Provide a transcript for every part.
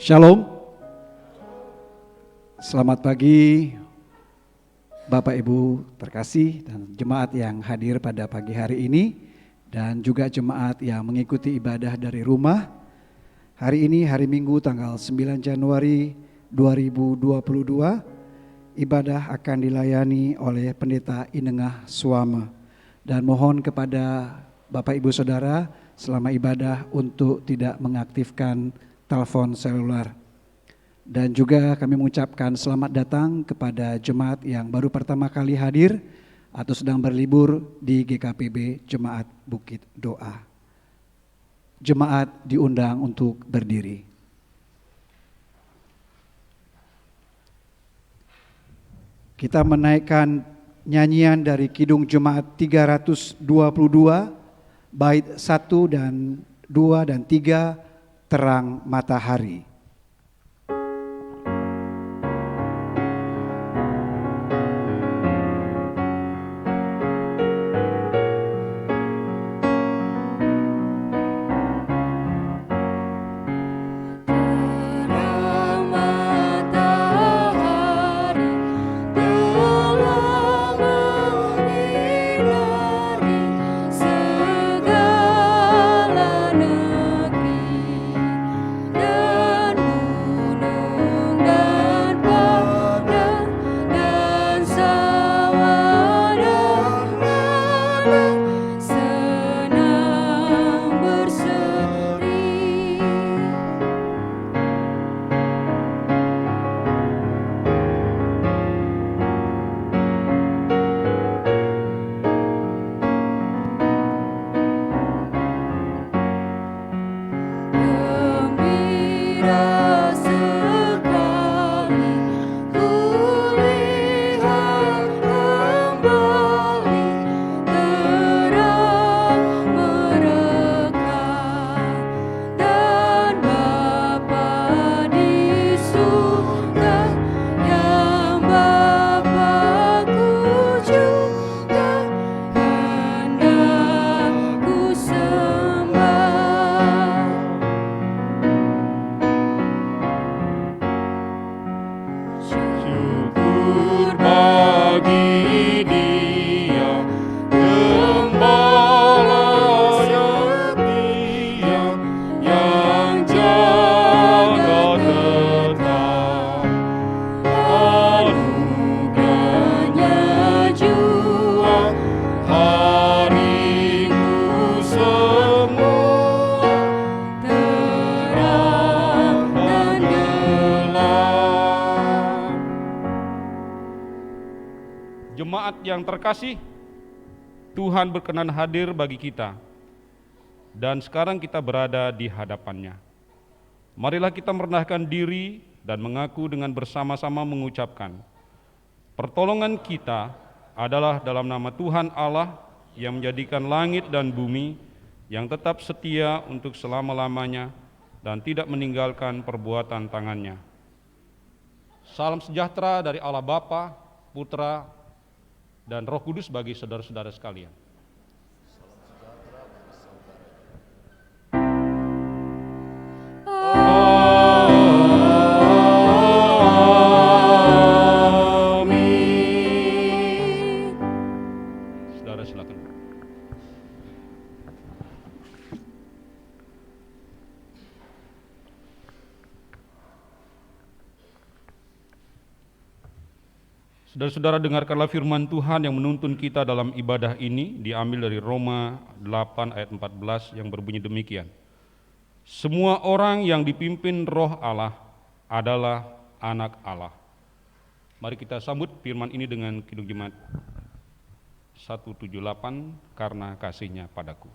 Shalom, selamat pagi Bapak Ibu terkasih dan jemaat yang hadir pada pagi hari ini dan juga jemaat yang mengikuti ibadah dari rumah. Hari ini hari Minggu tanggal 9 Januari 2022, ibadah akan dilayani oleh Pendeta Inengah Suama. Dan mohon kepada Bapak Ibu Saudara selama ibadah untuk tidak mengaktifkan telepon selular. Dan juga kami mengucapkan selamat datang kepada jemaat yang baru pertama kali hadir atau sedang berlibur di GKPB Jemaat Bukit Doa. Jemaat diundang untuk berdiri. Kita menaikkan nyanyian dari Kidung Jemaat 322, bait 1 dan 2 dan 3, Terang Matahari. Yang terkasih, Tuhan berkenan hadir bagi kita dan sekarang kita berada di hadapannya. Marilah kita merendahkan diri dan mengaku dengan bersama-sama mengucapkan, pertolongan kita adalah dalam nama Tuhan Allah yang menjadikan langit dan bumi, yang tetap setia untuk selama-lamanya dan tidak meninggalkan perbuatan tangannya. Salam sejahtera dari Allah Bapa, Putra, dan Roh Kudus bagi saudara-saudara sekalian. Amin. Saudara silakan. Saudara-saudara, dengarkanlah firman Tuhan yang menuntun kita dalam ibadah ini, diambil dari Roma 8 ayat 14 yang berbunyi demikian. Semua orang yang dipimpin Roh Allah adalah anak Allah. Mari kita sambut firman ini dengan Kidung Jemaat 178, karena kasihnya padaku.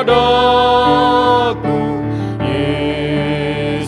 Padaku, Yesus.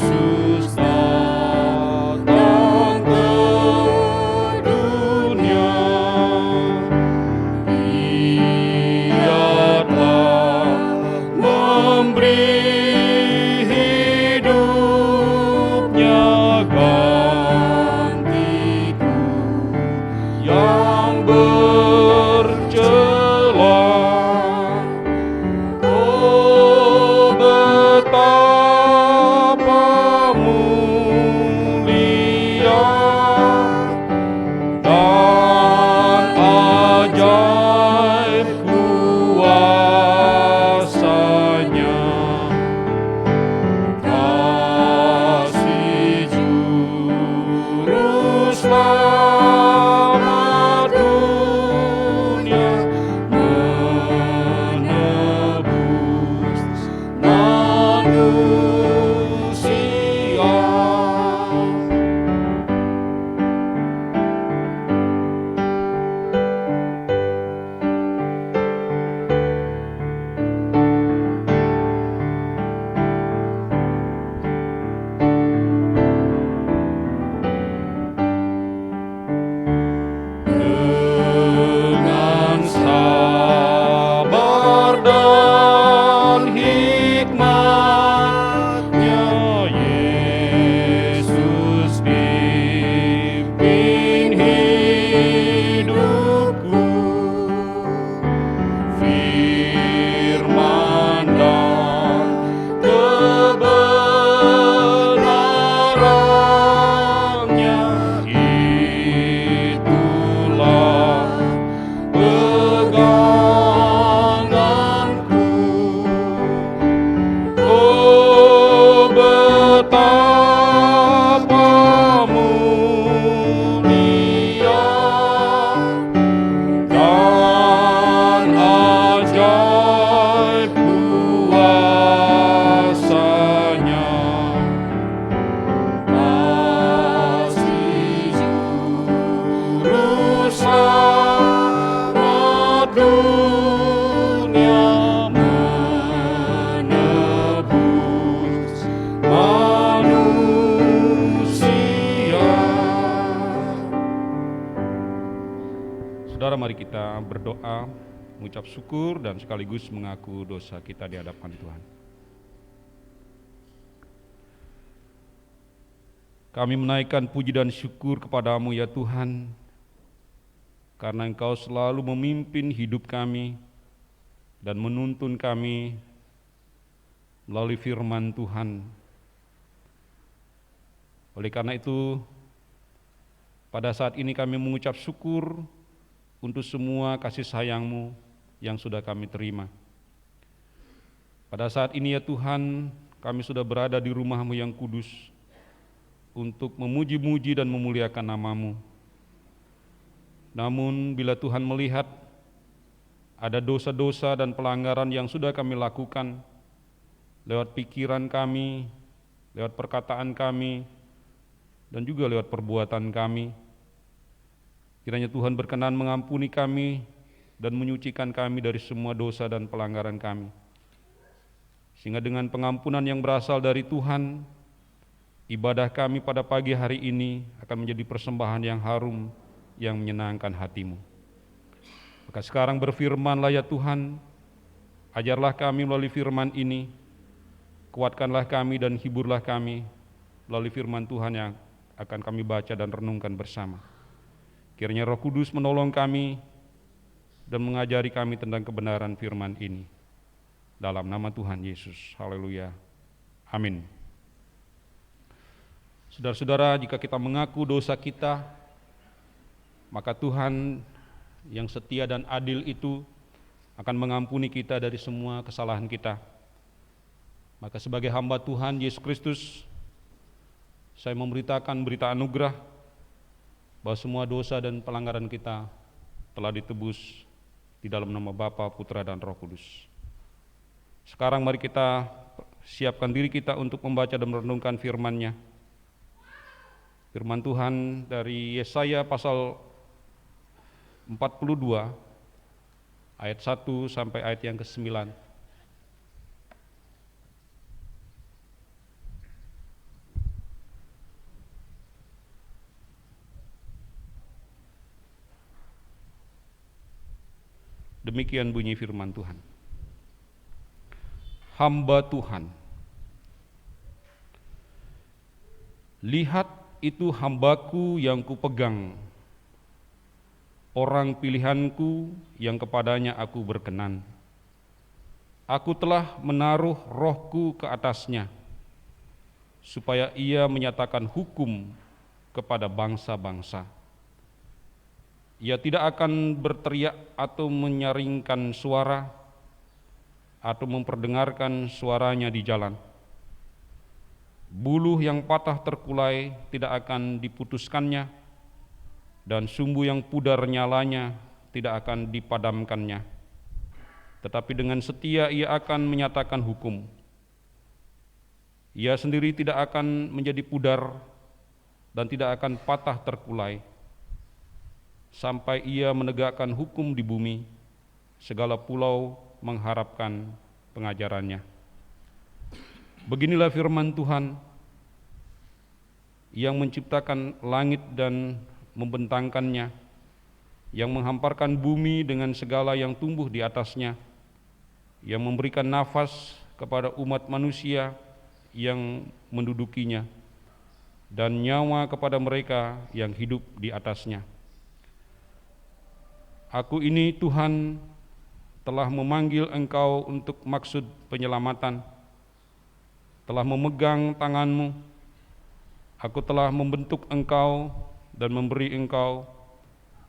kita berdoa, mengucap syukur dan sekaligus mengaku dosa kita di hadapan Tuhan. Kami menaikkan puji dan syukur kepadamu ya Tuhan, karena Engkau selalu memimpin hidup kami dan menuntun kami melalui firman Tuhan. Oleh karena itu, pada saat ini kami mengucap syukur untuk semua kasih sayang-Mu yang sudah kami terima. Pada saat ini ya Tuhan, kami sudah berada di rumah-Mu yang kudus untuk memuji-muji dan memuliakan nama-Mu. Namun bila Tuhan melihat ada dosa-dosa dan pelanggaran yang sudah kami lakukan lewat pikiran kami, lewat perkataan kami, dan juga lewat perbuatan kami, kiranya Tuhan berkenan mengampuni kami dan menyucikan kami dari semua dosa dan pelanggaran kami. Sehingga dengan pengampunan yang berasal dari Tuhan, ibadah kami pada pagi hari ini akan menjadi persembahan yang harum, yang menyenangkan hati-Mu. Maka sekarang berfirman-Lah ya Tuhan, ajarlah kami melalui firman ini, kuatkanlah kami dan hiburlah kami melalui firman Tuhan yang akan kami baca dan renungkan bersama. Kiranya Roh Kudus menolong kami dan mengajari kami tentang kebenaran firman ini. Dalam nama Tuhan Yesus, haleluya, amin. Saudara-saudara, jika kita mengaku dosa kita, maka Tuhan yang setia dan adil itu akan mengampuni kita dari semua kesalahan kita. Maka sebagai hamba Tuhan Yesus Kristus, saya memberitakan berita anugerah bahwa semua dosa dan pelanggaran kita telah ditebus di dalam nama Bapa, Putra, dan Roh Kudus. Sekarang mari kita siapkan diri kita untuk membaca dan merenungkan firman-Nya. Firman Tuhan dari Yesaya pasal 42 ayat 1 sampai ayat yang ke-9. Demikian bunyi firman Tuhan. Hamba Tuhan, lihat itu hambaku yang kupegang, orang pilihanku yang kepadanya aku berkenan. Aku telah menaruh rohku ke atasnya, supaya ia menyatakan hukum kepada bangsa-bangsa. Ia tidak akan berteriak atau menyaringkan suara, atau memperdengarkan suaranya di jalan. Buluh yang patah terkulai tidak akan diputuskannya, dan sumbu yang pudar nyalanya tidak akan dipadamkannya. Tetapi dengan setia ia akan menyatakan hukum. Ia sendiri tidak akan menjadi pudar dan tidak akan patah terkulai, sampai ia menegakkan hukum di bumi, segala pulau mengharapkan pengajarannya. Beginilah firman Tuhan yang menciptakan langit dan membentangkannya, yang menghamparkan bumi dengan segala yang tumbuh di atasnya, yang memberikan nafas kepada umat manusia yang mendudukinya, dan nyawa kepada mereka yang hidup di atasnya. Aku ini Tuhan telah memanggil engkau untuk maksud penyelamatan, telah memegang tanganmu. Aku telah membentuk engkau dan memberi engkau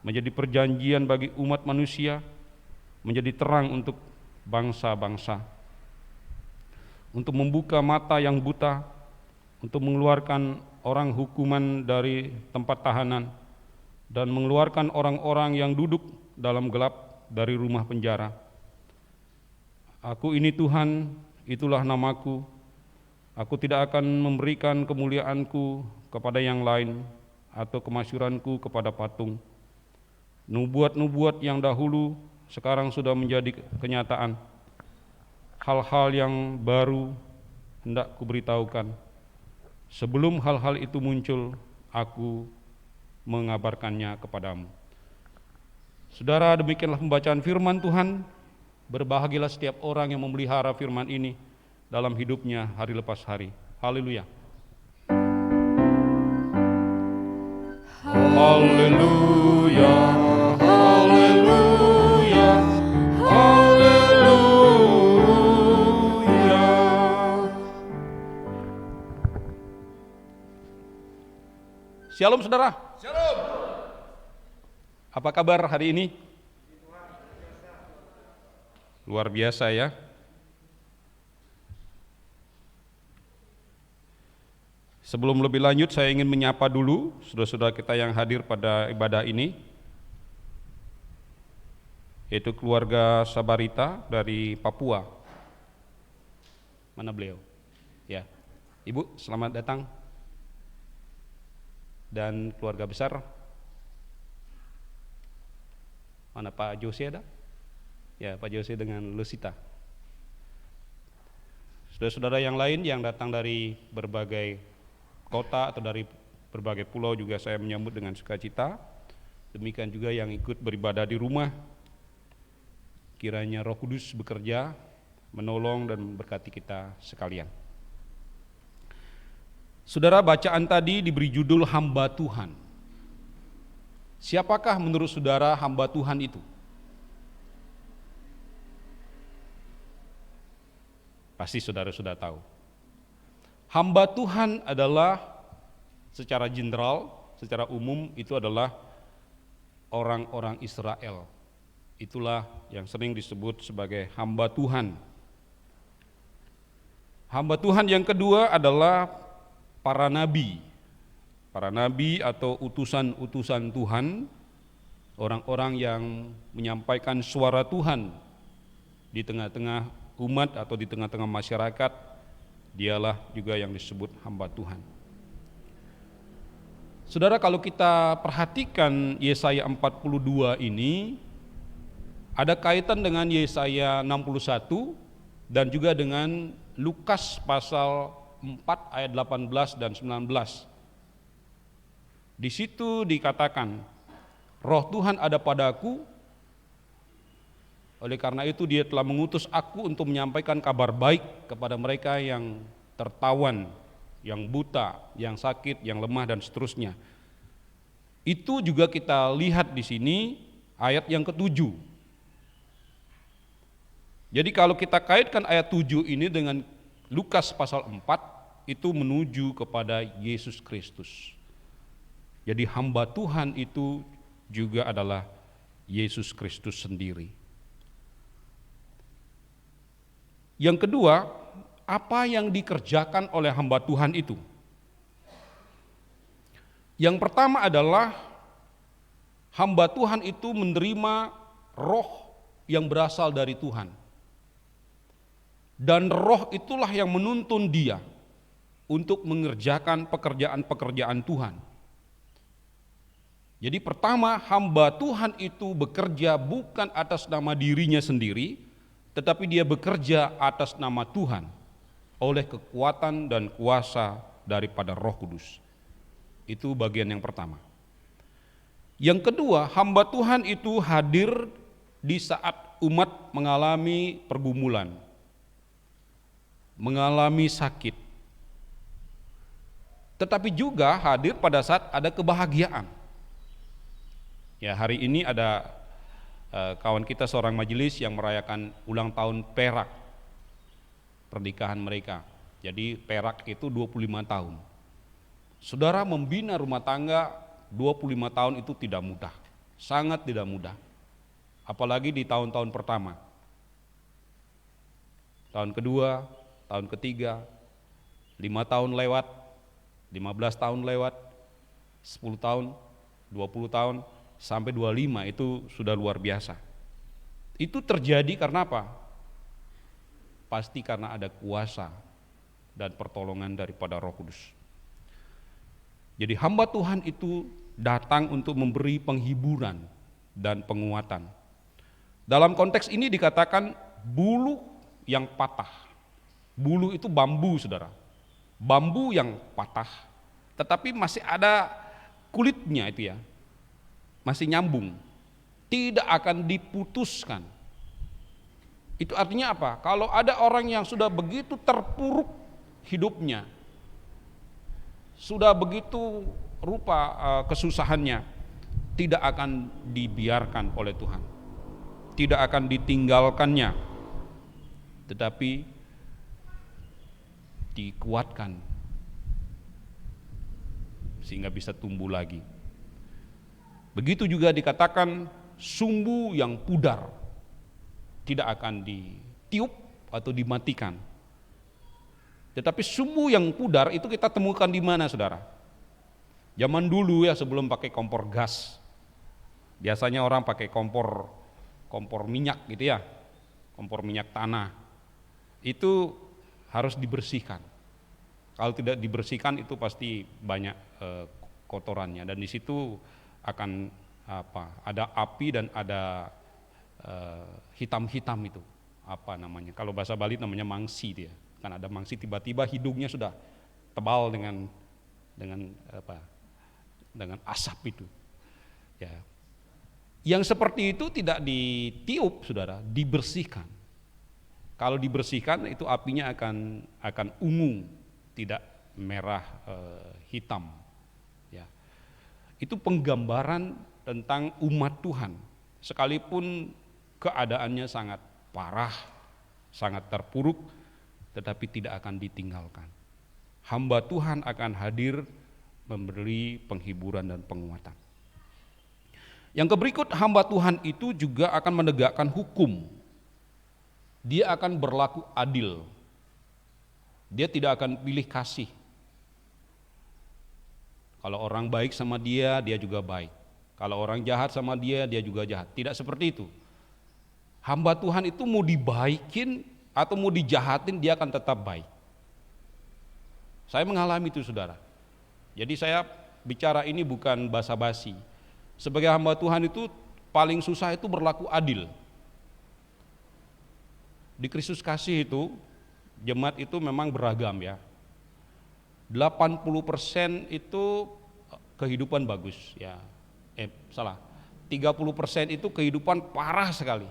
menjadi perjanjian bagi umat manusia, menjadi terang untuk bangsa-bangsa, untuk membuka mata yang buta, untuk mengeluarkan orang hukuman dari tempat tahanan, dan mengeluarkan orang-orang yang duduk dalam gelap dari rumah penjara. Aku ini Tuhan, itulah namaku. Aku tidak akan memberikan kemuliaanku kepada yang lain atau kemasyuranku kepada patung. Nubuat-nubuat yang dahulu sekarang sudah menjadi kenyataan. Hal-hal yang baru hendak kuberitahukan. Sebelum hal-hal itu muncul, aku mengabarkannya kepadamu. Saudara, demikianlah pembacaan firman Tuhan. Berbahagialah setiap orang yang memelihara firman ini dalam hidupnya hari lepas hari. Haleluya. Haleluya. Haleluya. Haleluya. Shalom saudara. Shalom. Apa kabar hari ini? Luar biasa ya. Sebelum lebih lanjut, saya ingin menyapa dulu saudara-saudara kita yang hadir pada ibadah ini, yaitu keluarga Sabarita dari Papua. Mana beliau? Ya, Ibu, selamat datang. Dan keluarga besar. Mana Pak Jose ada? Ya, Pak Jose dengan Lusita. Saudara-saudara yang lain yang datang dari berbagai kota atau dari berbagai pulau juga saya menyambut dengan sukacita. Demikian juga yang ikut beribadah di rumah. Kiranya Roh Kudus bekerja, menolong dan memberkati kita sekalian. Saudara, bacaan tadi diberi judul hamba Tuhan. Siapakah menurut saudara hamba Tuhan itu? Pasti saudara sudah tahu. Hamba Tuhan adalah secara general, secara umum itu adalah orang-orang Israel. Itulah yang sering disebut sebagai hamba Tuhan. Hamba Tuhan yang kedua adalah para nabi. Para nabi atau utusan-utusan Tuhan, orang-orang yang menyampaikan suara Tuhan di tengah-tengah umat atau di tengah-tengah masyarakat, dialah juga yang disebut hamba Tuhan. Saudara, kalau kita perhatikan Yesaya 42 ini, ada kaitan dengan Yesaya 61 dan juga dengan Lukas pasal 4 ayat 18 dan 19. Di situ dikatakan, Roh Tuhan ada padaku, oleh karena itu Dia telah mengutus aku untuk menyampaikan kabar baik kepada mereka yang tertawan, yang buta, yang sakit, yang lemah dan seterusnya. Itu juga kita lihat di sini ayat yang ke-7. Jadi kalau kita kaitkan ayat 7 ini dengan Lukas pasal 4, itu menuju kepada Yesus Kristus. Jadi hamba Tuhan itu juga adalah Yesus Kristus sendiri. Yang kedua, apa yang dikerjakan oleh hamba Tuhan itu? Yang pertama adalah hamba Tuhan itu menerima roh yang berasal dari Tuhan. Dan roh itulah yang menuntun dia untuk mengerjakan pekerjaan-pekerjaan Tuhan. Jadi pertama, hamba Tuhan itu bekerja bukan atas nama dirinya sendiri, tetapi dia bekerja atas nama Tuhan oleh kekuatan dan kuasa daripada Roh Kudus. Itu bagian yang pertama. Yang kedua, hamba Tuhan itu hadir di saat umat mengalami pergumulan, mengalami sakit, tetapi juga hadir pada saat ada kebahagiaan. Ya, hari ini ada kawan kita seorang majelis yang merayakan ulang tahun Perak, pernikahan mereka. Jadi Perak itu 25 tahun. Saudara, membina rumah tangga 25 tahun itu tidak mudah, sangat tidak mudah. Apalagi di tahun-tahun pertama. Tahun kedua, tahun ketiga, 5 tahun lewat, 15 tahun lewat, 10 tahun, 20 tahun, sampai 25 itu sudah luar biasa. Itu terjadi karena apa? Pasti karena ada kuasa dan pertolongan daripada Roh Kudus. Jadi hamba Tuhan itu datang untuk memberi penghiburan dan penguatan. Dalam konteks ini dikatakan bulu yang patah. Bulu itu bambu, saudara. Bambu yang patah, tetapi masih ada kulitnya itu ya. Masih nyambung, tidak akan diputuskan. Itu artinya apa? Kalau ada orang yang sudah begitu terpuruk hidupnya, sudah begitu rupa kesusahannya, tidak akan dibiarkan oleh Tuhan, tidak akan ditinggalkannya, tetapi dikuatkan sehingga bisa tumbuh lagi. Begitu juga dikatakan sumbu yang pudar tidak akan ditiup atau dimatikan. Tetapi sumbu yang pudar itu kita temukan di mana, saudara? Zaman dulu ya, sebelum pakai kompor gas, biasanya orang pakai kompor minyak gitu ya, kompor minyak tanah. Itu harus dibersihkan. Kalau tidak dibersihkan itu pasti banyak kotorannya, dan di situ akan ada api dan ada hitam-hitam itu, apa namanya? Kalau bahasa Bali namanya mangsi dia. Kan ada mangsi, tiba-tiba hidungnya sudah tebal dengan asap itu. Ya. Yang seperti itu tidak ditiup, saudara, dibersihkan. Kalau dibersihkan itu apinya akan ungu, tidak merah hitam. Ya. Itu penggambaran tentang umat Tuhan, sekalipun keadaannya sangat parah, sangat terpuruk, tetapi tidak akan ditinggalkan. Hamba Tuhan akan hadir memberi penghiburan dan penguatan. Yang berikut, hamba Tuhan itu juga akan menegakkan hukum. Dia akan berlaku adil. Dia tidak akan pilih kasih. Kalau orang baik sama dia, dia juga baik. Kalau orang jahat sama dia, dia juga jahat. Tidak seperti itu. Hamba Tuhan itu mau dibaikin atau mau dijahatin, dia akan tetap baik. Saya mengalami itu, saudara. Jadi saya bicara ini bukan basa-basi. Sebagai hamba Tuhan itu paling susah itu berlaku adil. Di Kristus Kasih itu, jemaat itu memang beragam ya. 80% itu kehidupan bagus ya. 30% itu kehidupan parah sekali.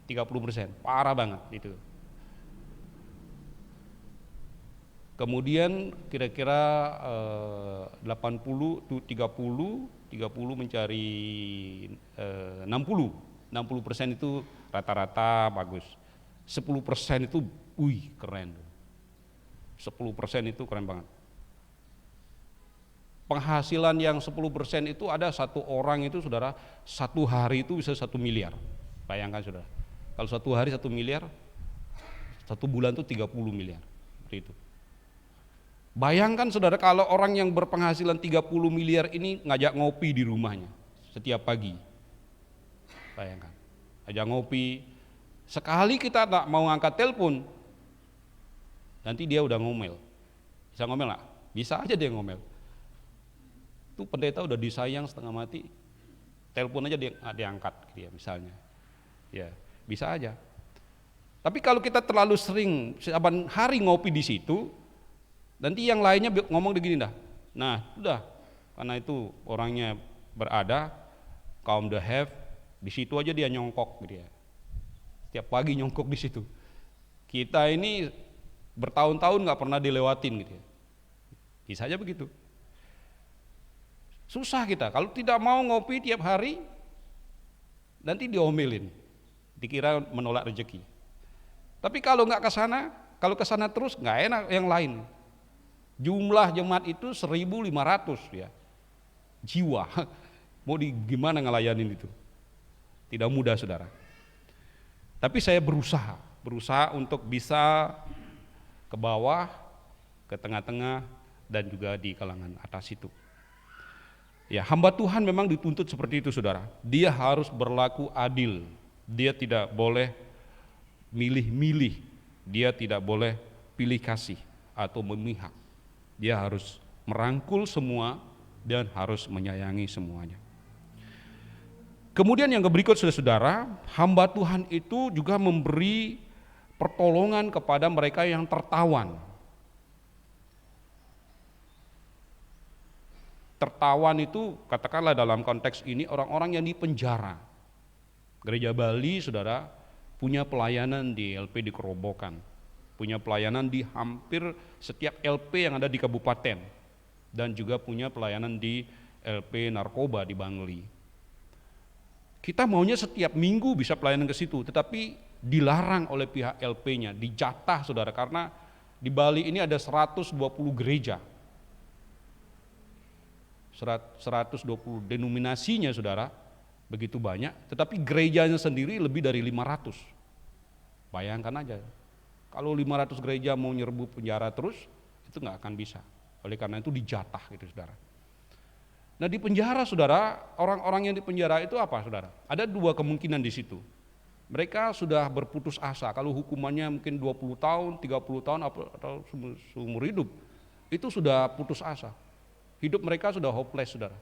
30% parah banget itu. Kemudian kira-kira 80 tuh 30 mencari 60% itu rata-rata bagus. 10% itu keren. 10% itu keren banget. Penghasilan yang 10% itu ada satu orang itu, saudara, satu hari itu bisa 1 miliar. Bayangkan, saudara. Kalau satu hari 1 miliar, satu bulan itu 30 miliar. Seperti itu. Bayangkan, saudara, kalau orang yang berpenghasilan 30 miliar ini ngajak ngopi di rumahnya setiap pagi. Bayangkan, ngajak ngopi. Sekali kita tak mau angkat telepon, nanti dia udah ngomel. Bisa ngomel nggak? Bisa aja dia ngomel. Itu pendeta udah disayang setengah mati, telepon aja dia nggak diangkat, gitu ya, misalnya. Ya, bisa aja. Tapi kalau kita terlalu sering saban hari ngopi di situ, nanti yang lainnya ngomong begini dah. Nah, udah, karena itu orangnya berada, kaum the have, di situ aja dia nyongkok gitu ya. Setiap pagi nyongkok di situ. Kita ini bertahun-tahun nggak pernah dilewatin gitu ya. Bisa aja begitu. Susah kita, kalau tidak mau ngopi tiap hari, nanti diomelin, dikira menolak rezeki. Tapi kalau nggak ke sana, kalau ke sana terus nggak enak yang lain. Jumlah jemaat itu 1.500 ya, jiwa. Mau gimana ngelayanin itu? Tidak mudah, saudara. Tapi saya berusaha untuk bisa ke bawah, ke tengah-tengah, dan juga di kalangan atas itu. Ya, hamba Tuhan memang dituntut seperti itu, saudara. Dia harus berlaku adil. Dia tidak boleh milih-milih. Dia tidak boleh pilih kasih atau memihak. Dia harus merangkul semua dan harus menyayangi semuanya. Kemudian yang berikut, saudara, hamba Tuhan itu juga memberi pertolongan kepada mereka yang tertawan. Tertawan itu katakanlah dalam konteks ini orang-orang yang di penjara. Gereja Bali, saudara, punya pelayanan di LP di Kerobokan, punya pelayanan di hampir setiap LP yang ada di kabupaten, dan juga punya pelayanan di LP Narkoba di Bangli. Kita maunya setiap minggu bisa pelayanan ke situ, tetapi dilarang oleh pihak LP-nya, dijatah saudara, karena di Bali ini ada 120 gereja. 120 denominasinya saudara, begitu banyak, tetapi gerejanya sendiri lebih dari 500. Bayangkan aja, kalau 500 gereja mau nyerbu penjara terus, itu nggak akan bisa. Oleh karena itu dijatah gitu saudara. Nah di penjara saudara, orang-orang yang di penjara itu apa saudara? Ada dua kemungkinan di situ. Mereka sudah berputus asa, kalau hukumannya mungkin 20 tahun, 30 tahun atau seumur hidup, itu sudah putus asa. Hidup mereka sudah hopeless saudara.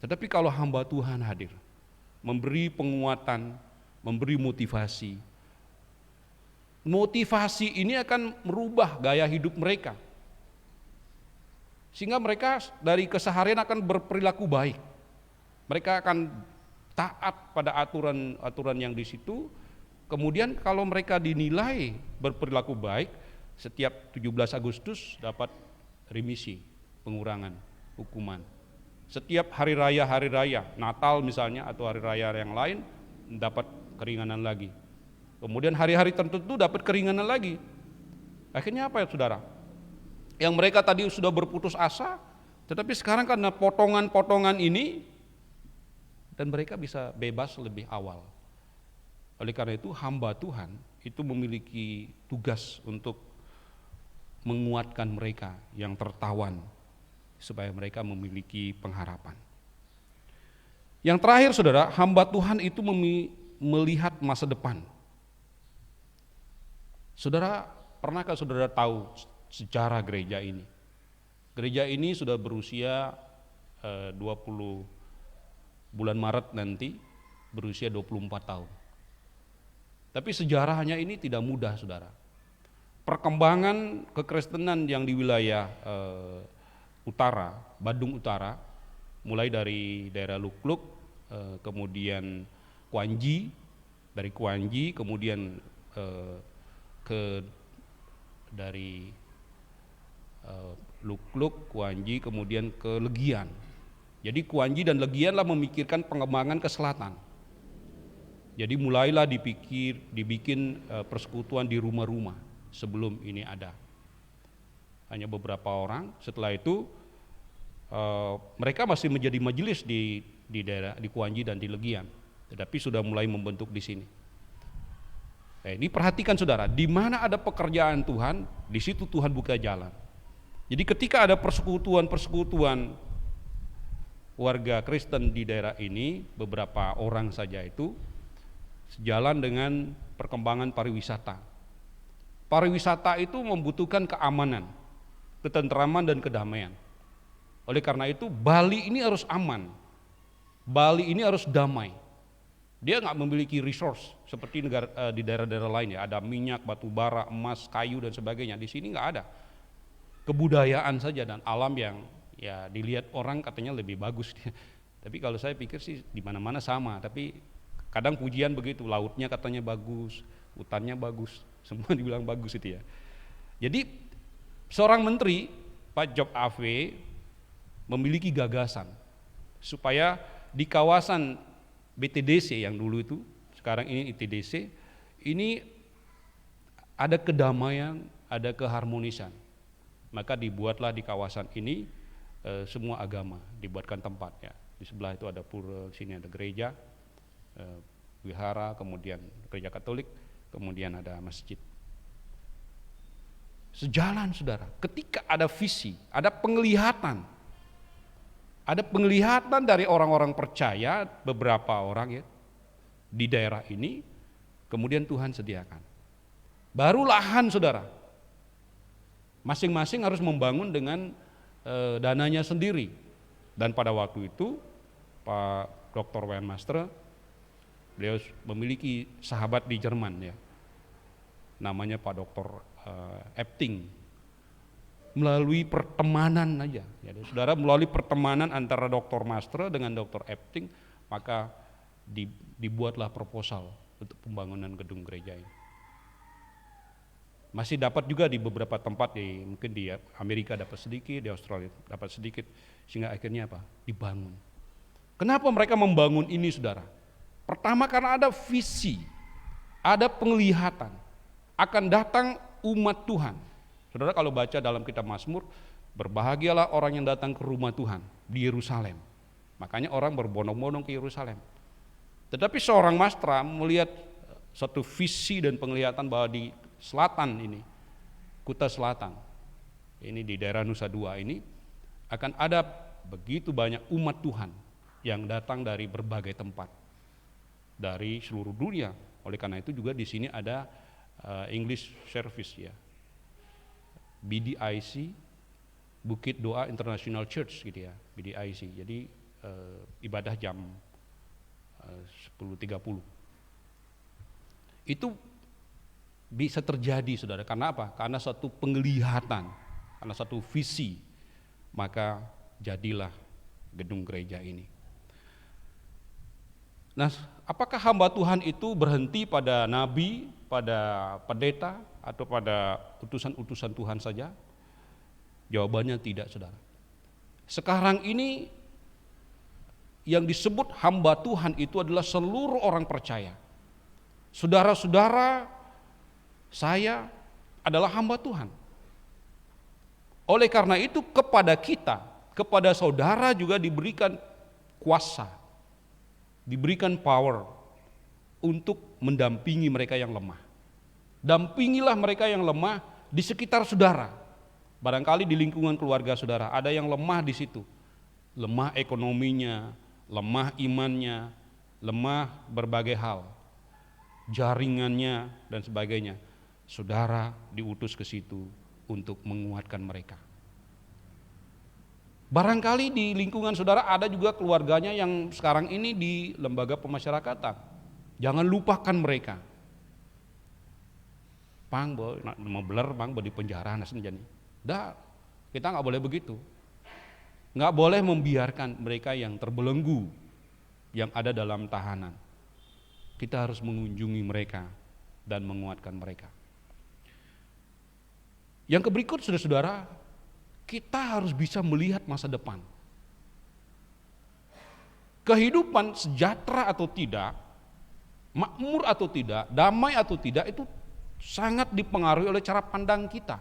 Tetapi kalau hamba Tuhan hadir, memberi penguatan, memberi motivasi. Motivasi ini akan merubah gaya hidup mereka. Sehingga mereka dari keseharian akan berperilaku baik. Mereka akan taat pada aturan-aturan yang di situ. Kemudian kalau mereka dinilai berperilaku baik, setiap 17 Agustus dapat remisi, pengurangan hukuman. Setiap hari raya, Natal misalnya atau hari raya yang lain dapat keringanan lagi. Kemudian hari-hari tertentu dapat keringanan lagi. Akhirnya apa ya saudara? Yang mereka tadi sudah berputus asa, tetapi sekarang karena potongan-potongan ini, dan mereka bisa bebas lebih awal. Oleh karena itu hamba Tuhan itu memiliki tugas untuk menguatkan mereka yang tertawan, supaya mereka memiliki pengharapan. Yang terakhir saudara, hamba Tuhan itu melihat masa depan. Saudara, pernahkah saudara tahu sejarah gereja ini? Gereja ini sudah berusia 20 bulan Maret nanti berusia 24 tahun. Tapi sejarahnya ini tidak mudah saudara. Perkembangan kekristenan yang di wilayah utara, Bandung Utara, mulai dari daerah Lukluk, kemudian Kuanji, dari Kuanji kemudian dari Lukluk, Kuanji kemudian ke Legian. Jadi Kuanji dan Legian lah memikirkan pengembangan ke selatan. Jadi mulailah dibikin persekutuan di rumah-rumah sebelum ini ada. Hanya beberapa orang. Setelah itu mereka masih menjadi majelis di daerah di Kuanji dan di Legian, tetapi sudah mulai membentuk di sini. Nah, ini perhatikan saudara, di mana ada pekerjaan Tuhan, di situ Tuhan buka jalan. Jadi ketika ada persekutuan warga Kristen di daerah ini, beberapa orang saja itu, sejalan dengan perkembangan pariwisata. Pariwisata itu membutuhkan keamanan, ketentraman dan kedamaian. Oleh karena itu Bali ini harus aman, Bali ini harus damai. Dia nggak memiliki resource seperti di daerah-daerah lain ya, ada minyak, batu bara, emas, kayu dan sebagainya. Di sini nggak ada. Kebudayaan saja dan alam yang ya dilihat orang katanya lebih bagus. Tapi kalau saya pikir sih di mana-mana sama. Tapi kadang pujian begitu, lautnya katanya bagus, hutannya bagus, semua dibilang bagus itu ya. Jadi seorang menteri Pak Job AV memiliki gagasan supaya di kawasan BTDC yang dulu itu, sekarang ini ITDC, ini ada kedamaian, ada keharmonisan. Maka dibuatlah di kawasan ini semua agama, dibuatkan tempat ya. Di sebelah itu ada pura, di sini ada gereja, wihara, kemudian gereja Katolik, kemudian ada masjid. Sejalan saudara, ketika ada visi, ada penglihatan dari orang-orang percaya, beberapa orang ya di daerah ini, kemudian Tuhan sediakan. Baru lahan saudara, masing-masing harus membangun dengan dananya sendiri. Dan pada waktu itu Pak Dr. Wayne Master, beliau memiliki sahabat di Jerman ya, namanya Pak Dr. Epting. Melalui pertemanan aja, ya, saudara, melalui pertemanan antara Dr. Master dengan Dr. Epting, maka dibuatlah proposal untuk pembangunan gedung gereja ini. Masih dapat juga di beberapa tempat, mungkin di Amerika dapat sedikit, di Australia dapat sedikit, sehingga akhirnya apa? Dibangun. Kenapa mereka membangun ini, saudara? Pertama karena ada visi, ada penglihatan, akan datang umat Tuhan. Saudara kalau baca dalam kitab Mazmur, berbahagialah orang yang datang ke rumah Tuhan di Yerusalem. Makanya orang berbondong-bondong ke Yerusalem. Tetapi seorang Mastra melihat satu visi dan penglihatan bahwa di selatan ini, Kuta Selatan, ini di daerah Nusa Dua ini, akan ada begitu banyak umat Tuhan yang datang dari berbagai tempat, dari seluruh dunia. Oleh karena itu juga di sini ada English Service ya, BDIC, Bukit Doa International Church gitu ya, BDIC. Jadi ibadah jam 10.30. Itu bisa terjadi, saudara, karena apa? Karena satu penglihatan, karena satu visi, maka jadilah gedung gereja ini. Nah, apakah hamba Tuhan itu berhenti pada nabi, pada pendeta, atau pada utusan-utusan Tuhan saja? Jawabannya tidak, saudara. Sekarang ini yang disebut hamba Tuhan itu adalah seluruh orang percaya. Saudara-saudara, saya adalah hamba Tuhan. Oleh karena itu kepada kita, kepada saudara juga diberikan kuasa, diberikan power untuk mendampingi mereka yang lemah. Dampingilah mereka yang lemah di sekitar saudara. Barangkali di lingkungan keluarga saudara ada yang lemah di situ. Lemah ekonominya, lemah imannya, lemah berbagai hal, jaringannya dan sebagainya. Saudara diutus ke situ untuk menguatkan mereka. Barangkali di lingkungan saudara ada juga keluarganya yang sekarang ini di lembaga pemasyarakatan. Jangan lupakan mereka. Pang, mau beler, bang, di penjara, nasen jadi. Dah, kita nggak boleh begitu. Nggak boleh membiarkan mereka yang terbelenggu, yang ada dalam tahanan. Kita harus mengunjungi mereka dan menguatkan mereka. Yang berikut, saudara-saudara, kita harus bisa melihat masa depan. Kehidupan sejahtera atau tidak, makmur atau tidak, damai atau tidak, itu sangat dipengaruhi oleh cara pandang kita.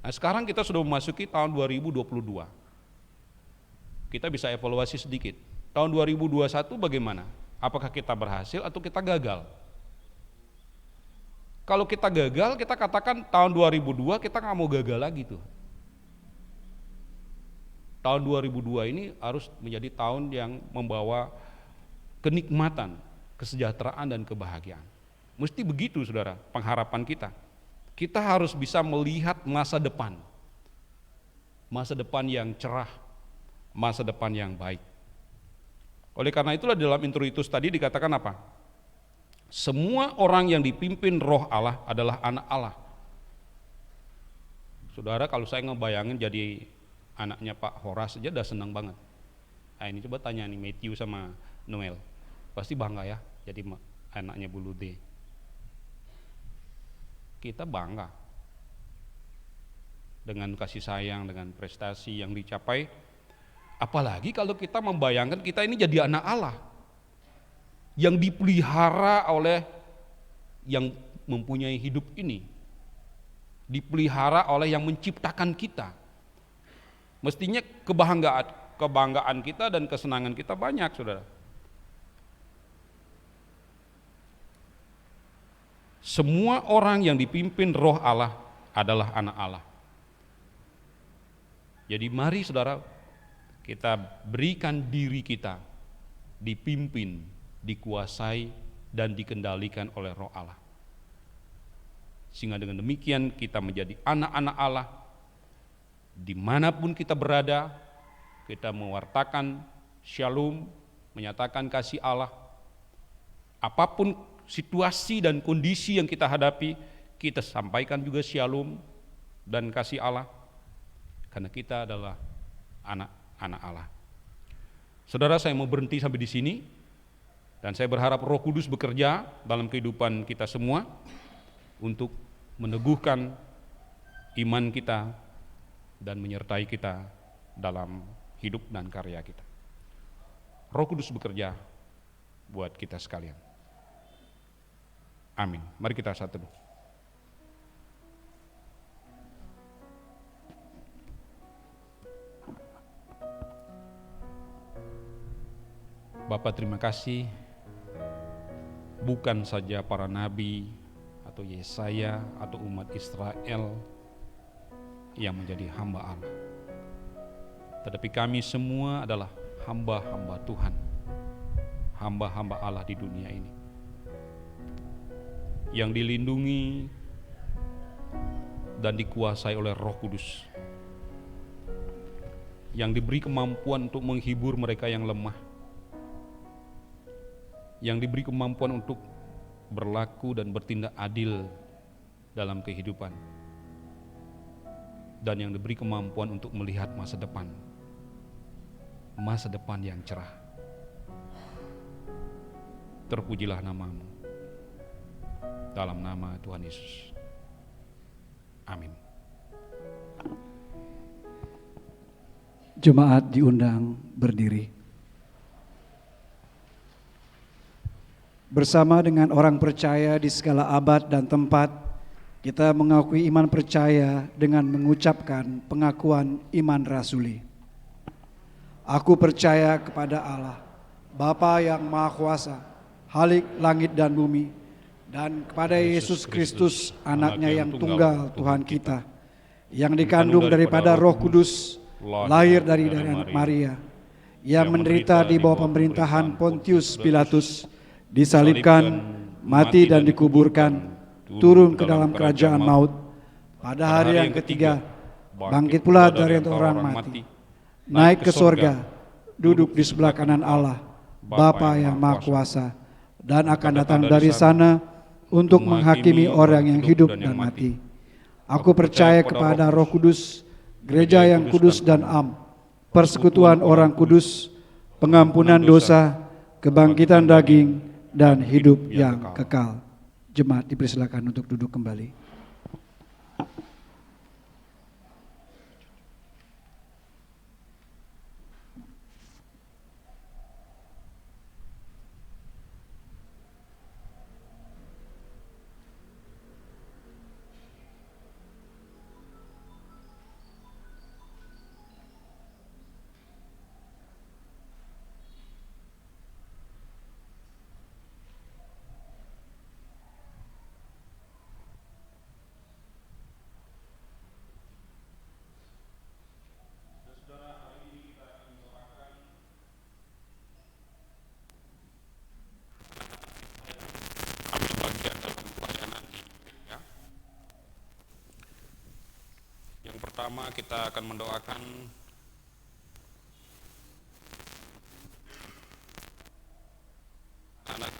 Nah, sekarang kita sudah memasuki tahun 2022. Kita bisa evaluasi sedikit. Tahun 2021 bagaimana? Apakah kita berhasil atau kita gagal? Kalau kita gagal, kita katakan tahun 2002 kita nggak mau gagal lagi tuh. Tahun 2002 ini harus menjadi tahun yang membawa kenikmatan, kesejahteraan dan kebahagiaan. Mesti begitu, saudara, pengharapan kita. Kita harus bisa melihat masa depan yang cerah, masa depan yang baik. Oleh karena itulah dalam introitus tadi dikatakan apa? Semua orang yang dipimpin roh Allah adalah anak Allah. Saudara, kalau saya ngebayangin jadi anaknya Pak Horas saja udah senang banget. Nah, ini coba tanya nih Matthew sama Noel. Pasti bangga ya jadi anaknya Bu Lude. Kita bangga dengan kasih sayang, dengan prestasi yang dicapai. Apalagi kalau kita membayangkan kita ini jadi anak Allah yang dipelihara oleh yang mempunyai hidup ini, dipelihara oleh yang menciptakan kita. Mestinya kebanggaan kita dan kesenangan kita banyak, saudara. Semua orang yang dipimpin roh Allah adalah anak Allah. Jadi mari, saudara, kita berikan diri kita dipimpin, dikuasai dan dikendalikan oleh roh Allah. Sehingga dengan demikian kita menjadi anak-anak Allah. Dimanapun kita berada, kita mewartakan shalom, menyatakan kasih Allah. Apapun situasi dan kondisi yang kita hadapi, kita sampaikan juga shalom dan kasih Allah. Karena kita adalah anak-anak Allah. Saudara, saya mau berhenti sampai di sini, dan saya berharap Roh Kudus bekerja dalam kehidupan kita semua untuk meneguhkan iman kita dan menyertai kita dalam hidup dan karya kita. Roh Kudus bekerja buat kita sekalian. Amin. Mari kita satu. Bapa, terima kasih, bukan saja para nabi atau Yesaya atau umat Israel yang menjadi hamba Allah, tetapi kami semua adalah hamba-hamba Tuhan, hamba-hamba Allah di dunia ini, yang dilindungi dan dikuasai oleh Roh Kudus, yang diberi kemampuan untuk menghibur mereka yang lemah, yang diberi kemampuan untuk berlaku dan bertindak adil dalam kehidupan, dan yang diberi kemampuan untuk melihat masa depan yang cerah. Terpujilah nama-Mu, dalam nama Tuhan Yesus. Amin. Jemaat diundang berdiri. Bersama dengan orang percaya di segala abad dan tempat, kita mengakui iman percaya dengan mengucapkan pengakuan iman rasuli. Aku percaya kepada Allah, Bapa yang Maha Kuasa, Khalik langit dan bumi, dan kepada Yesus Kristus, Anaknya yang tunggal Tuhan kita, yang dikandung daripada Roh Kudus, lahir dari anak Maria, yang menderita di bawah pemerintahan Pontius Pilatus, disalibkan, mati dan dikuburkan, turun ke dalam kerajaan maut, pada hari yang ketiga bangkit pula dari antara orang mati, naik ke sorga, duduk di sebelah kanan Allah, Bapa yang Maha Kuasa, dan akan datang dari sana untuk menghakimi orang yang hidup dan mati. Aku percaya kepada Roh Kudus, gereja yang kudus dan am, persekutuan orang kudus, pengampunan dosa, kebangkitan daging, dan hidup yang kekal. Jemaat dipersilakan untuk duduk kembali. Pertama, kita akan mendoakan anak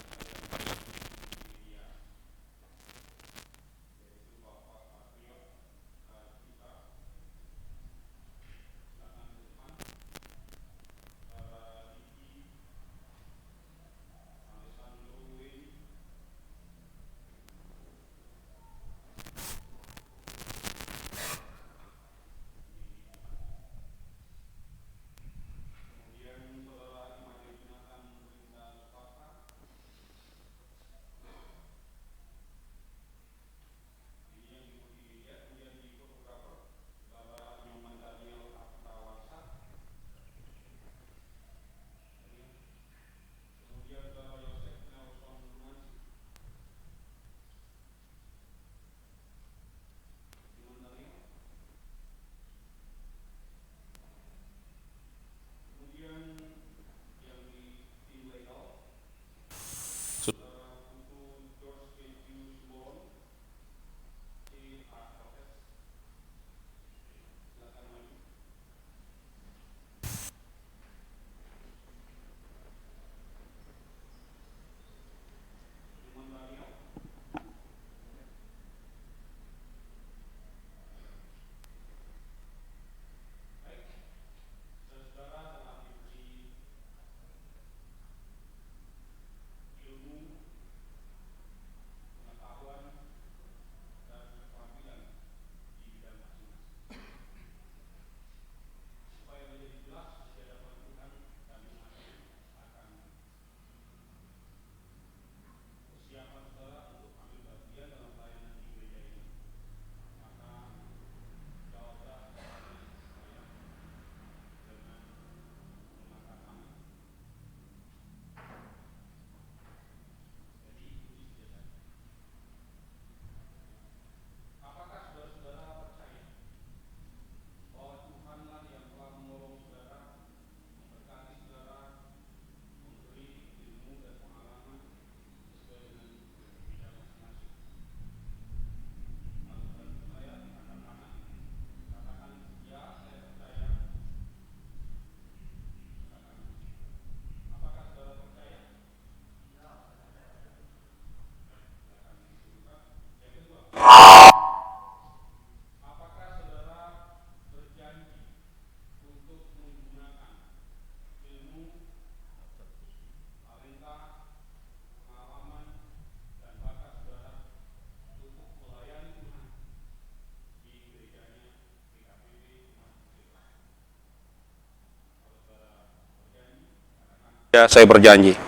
Ya, saya berjanji.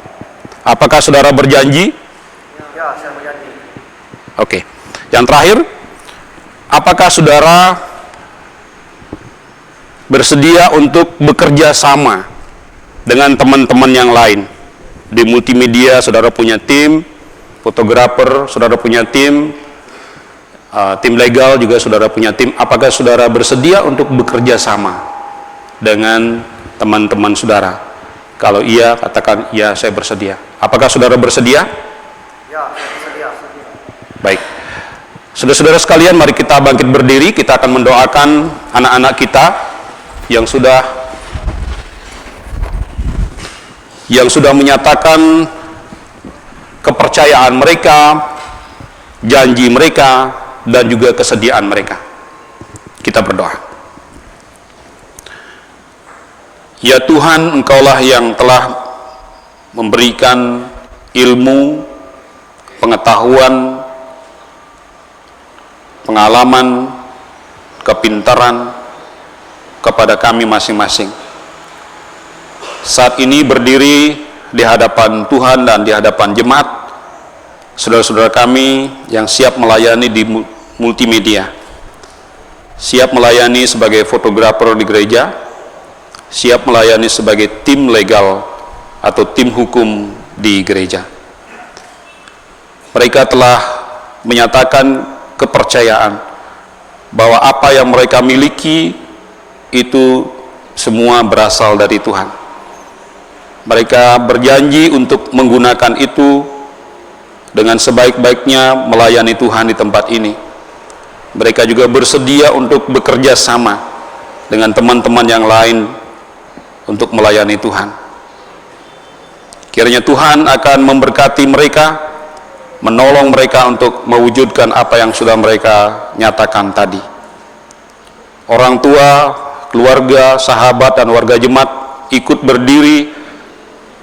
Apakah saudara berjanji? Ya, saya berjanji. Oke. Yang terakhir, apakah saudara bersedia untuk bekerja sama dengan teman-teman yang lain? Di multimedia, saudara punya tim, fotografer, saudara punya tim, tim legal juga saudara punya tim. Apakah saudara bersedia untuk bekerja sama dengan teman-teman saudara? Kalau iya, katakan iya, saya bersedia. Apakah saudara bersedia? Ya, saya bersedia. Baik. Saudara-saudara sekalian, mari kita bangkit berdiri. Kita akan mendoakan anak-anak kita yang sudah menyatakan kepercayaan mereka, janji mereka, dan juga kesediaan mereka. Kita berdoa. Ya Tuhan, Engkaulah yang telah memberikan ilmu, pengetahuan, pengalaman, kepintaran kepada kami masing-masing. Saat ini berdiri di hadapan Tuhan dan di hadapan jemaat, saudara-saudara kami yang siap melayani di multimedia, siap melayani sebagai fotografer di gereja, siap melayani sebagai tim legal atau tim hukum di gereja. Mereka telah menyatakan kepercayaan bahwa apa yang mereka miliki itu semua berasal dari Tuhan. Mereka berjanji untuk menggunakan itu dengan sebaik-baiknya melayani Tuhan di tempat ini. Mereka juga bersedia untuk bekerja sama dengan teman-teman yang lain untuk melayani Tuhan. Kiranya Tuhan akan memberkati mereka, menolong mereka untuk mewujudkan apa yang sudah mereka nyatakan tadi. Orang tua, keluarga, sahabat, dan warga jemaat ikut berdiri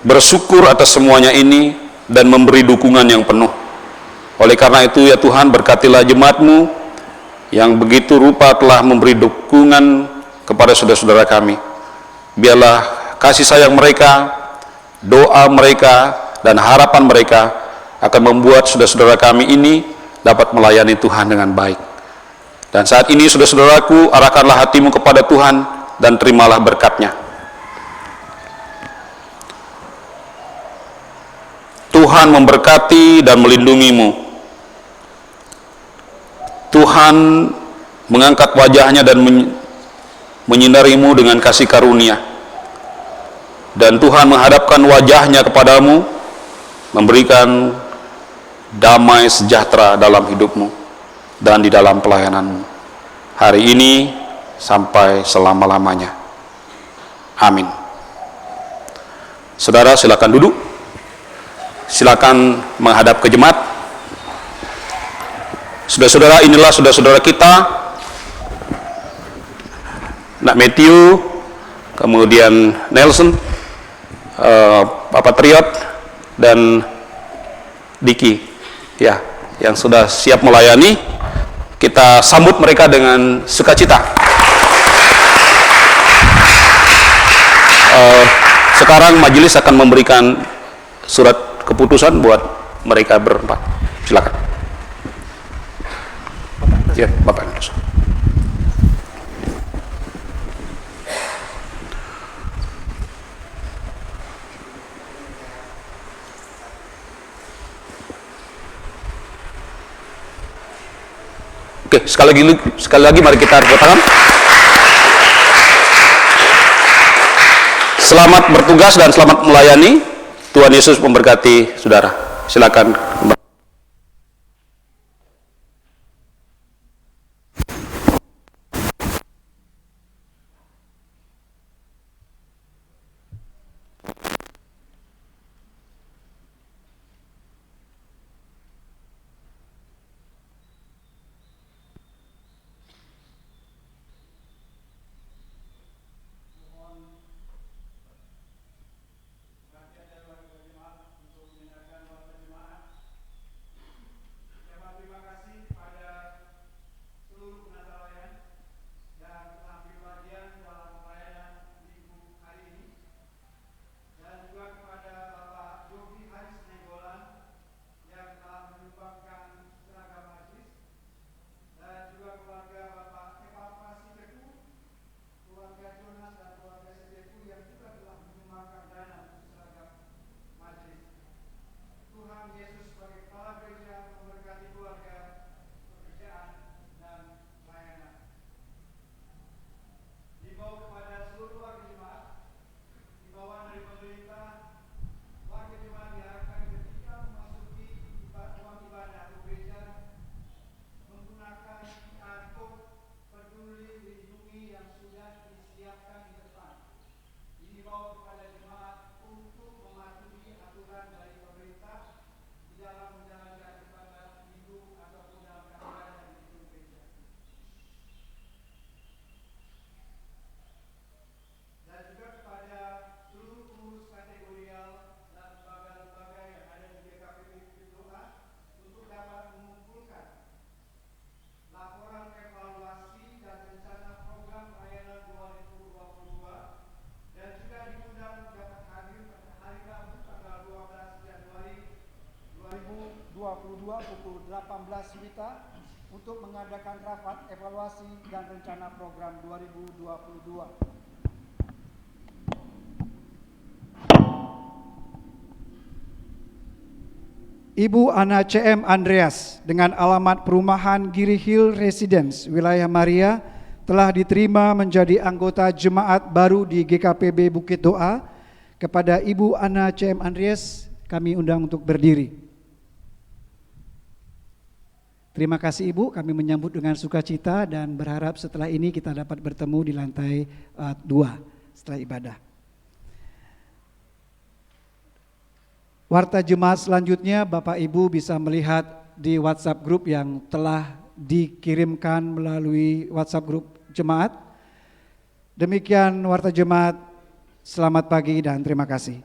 bersyukur atas semuanya ini dan memberi dukungan yang penuh. Oleh karena itu ya Tuhan, berkatilah jemaat-Mu yang begitu rupa telah memberi dukungan kepada saudara-saudara kami. Biarlah kasih sayang mereka, doa mereka, dan harapan mereka akan membuat saudara-saudara kami ini dapat melayani Tuhan dengan baik. Dan saat ini saudara-saudaraku, arahkanlah hatimu kepada Tuhan dan terimalah berkat-Nya. Tuhan memberkati dan melindungimu. Tuhan mengangkat wajah-Nya dan menyinarimu dengan kasih karunia. Dan Tuhan menghadapkan wajah-Nya kepadamu, memberikan damai sejahtera dalam hidupmu dan di dalam pelayananmu, hari ini sampai selama-lamanya. Amin. Saudara, silakan duduk. Silakan menghadap ke jemaat. Saudara-saudara, inilah saudara-saudara kita, Nak Matthew, kemudian Nelson, Bapak Triot, dan Diki, ya, yang sudah siap melayani. Kita sambut mereka dengan sukacita. Sekarang majelis akan memberikan surat keputusan buat mereka berempat. Silakan. Ya, Bapak Nelson. Oke, sekali lagi mari kita tepuk tangan. Selamat bertugas dan selamat melayani. Tuhan Yesus memberkati saudara. Silakan. 16 WITA untuk mengadakan rapat evaluasi dan rencana program 2022. Ibu Ana CM Andreas dengan alamat perumahan Giri Hill Residence, wilayah Maria, telah diterima menjadi anggota jemaat baru di GKPB Bukit Doa. Kepada Ibu Ana CM Andreas, kami undang untuk berdiri. Terima kasih Ibu, kami menyambut dengan sukacita dan berharap setelah ini kita dapat bertemu di lantai 2 setelah ibadah. Warta jemaat selanjutnya Bapak Ibu bisa melihat di WhatsApp group yang telah dikirimkan melalui WhatsApp group jemaat. Demikian warta jemaat, selamat pagi dan terima kasih.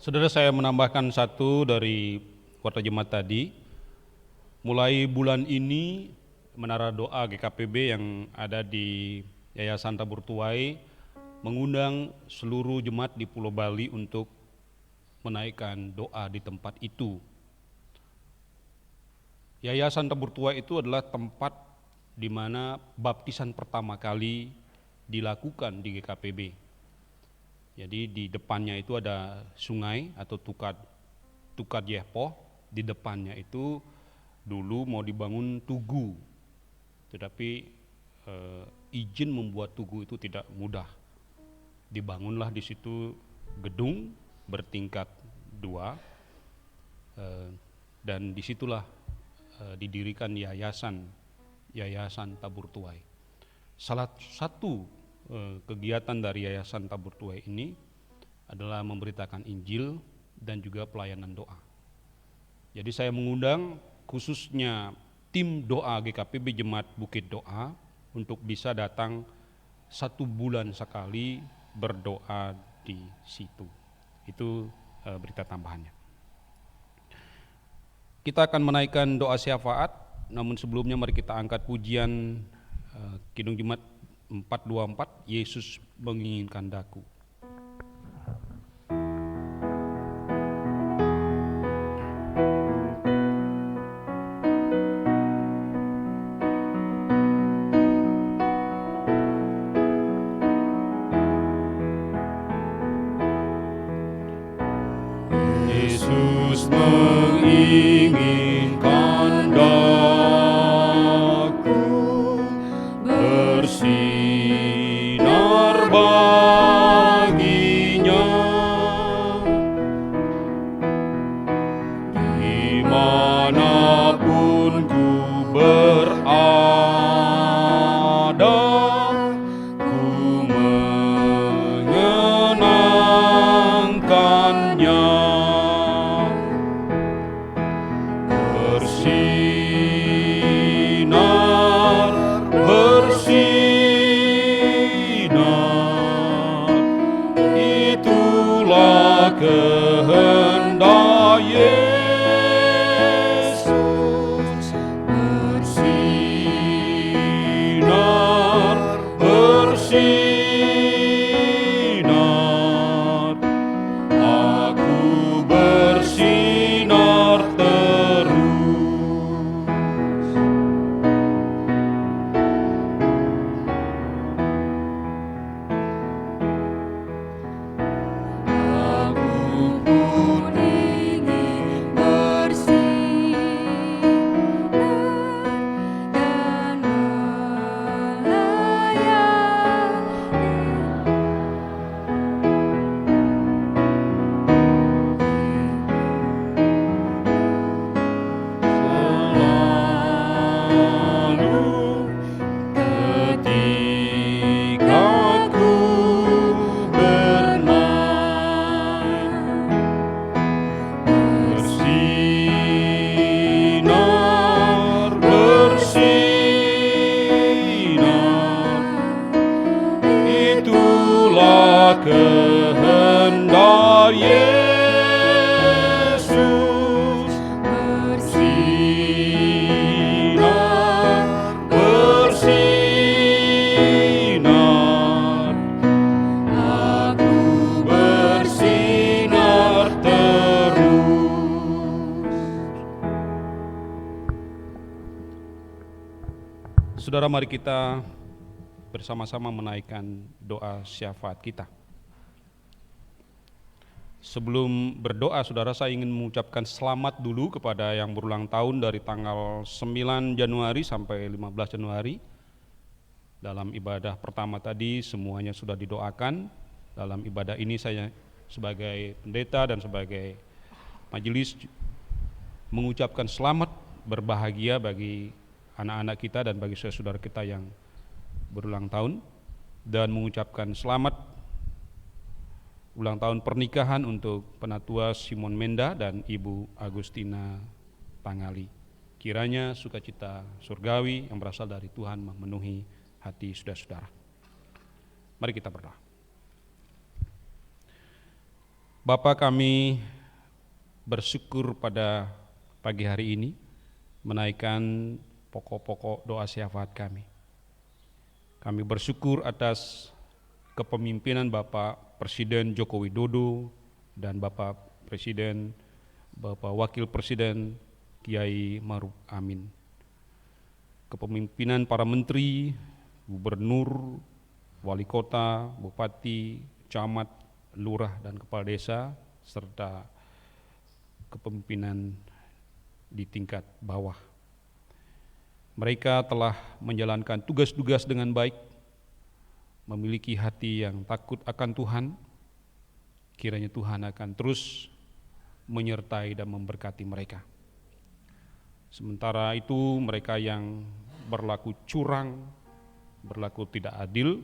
Saudara, saya menambahkan satu dari warta jemaat tadi. Mulai bulan ini Menara Doa GKPB yang ada di Yayasan Tabur Tuai mengundang seluruh jemaat di Pulau Bali untuk menaikkan doa di tempat itu. Yayasan Tabur Tuai itu adalah tempat di mana baptisan pertama kali dilakukan di GKPB. Jadi di depannya itu ada sungai atau Tukat Yehpoh, di depannya itu dulu mau dibangun tugu, tetapi izin membuat tugu itu tidak mudah. Dibangunlah di situ gedung bertingkat 2 dan disitulah didirikan Yayasan Tabur Tuai. Salah satu kegiatan dari Yayasan Tabur Tuai ini adalah memberitakan Injil dan juga pelayanan doa. Jadi saya mengundang khususnya tim doa GKPB Jemaat Bukit Doa untuk bisa datang 1 bulan sekali berdoa di situ. Itu berita tambahannya. Kita akan menaikkan doa syafaat, namun sebelumnya mari kita angkat pujian Kidung Jemaat 424, Yesus menginginkan daku. Yesus menginginkan daku bersinar baginya dimanapun ku berada, ku menyenangkannya. Saudara, mari kita bersama-sama menaikkan doa syafaat kita. Sebelum berdoa, saudara, saya ingin mengucapkan selamat dulu kepada yang berulang tahun dari tanggal 9 Januari sampai 15 Januari. Dalam ibadah pertama tadi semuanya sudah didoakan. Dalam ibadah ini saya sebagai pendeta dan sebagai majelis mengucapkan selamat berbahagia bagi anak-anak kita dan bagi saudara kita yang berulang tahun, dan mengucapkan selamat ulang tahun pernikahan untuk Penatua Simon Menda dan Ibu Agustina Pangali. Kiranya sukacita surgawi yang berasal dari Tuhan memenuhi hati saudara-saudara. Mari kita berdoa. Bapa, kami bersyukur pada pagi hari ini menaikkan pokok-pokok doa syafaat kami. Kami bersyukur atas kepemimpinan Bapak Presiden Joko Widodo dan Bapak Presiden, Bapak Wakil Presiden Kiai Maruf Amin. Kepemimpinan para menteri, gubernur, wali kota, bupati, camat, lurah dan kepala desa, serta kepemimpinan di tingkat bawah. Mereka telah menjalankan tugas-tugas dengan baik, memiliki hati yang takut akan Tuhan. Kiranya Tuhan akan terus menyertai dan memberkati mereka. Sementara itu mereka yang berlaku curang, berlaku tidak adil,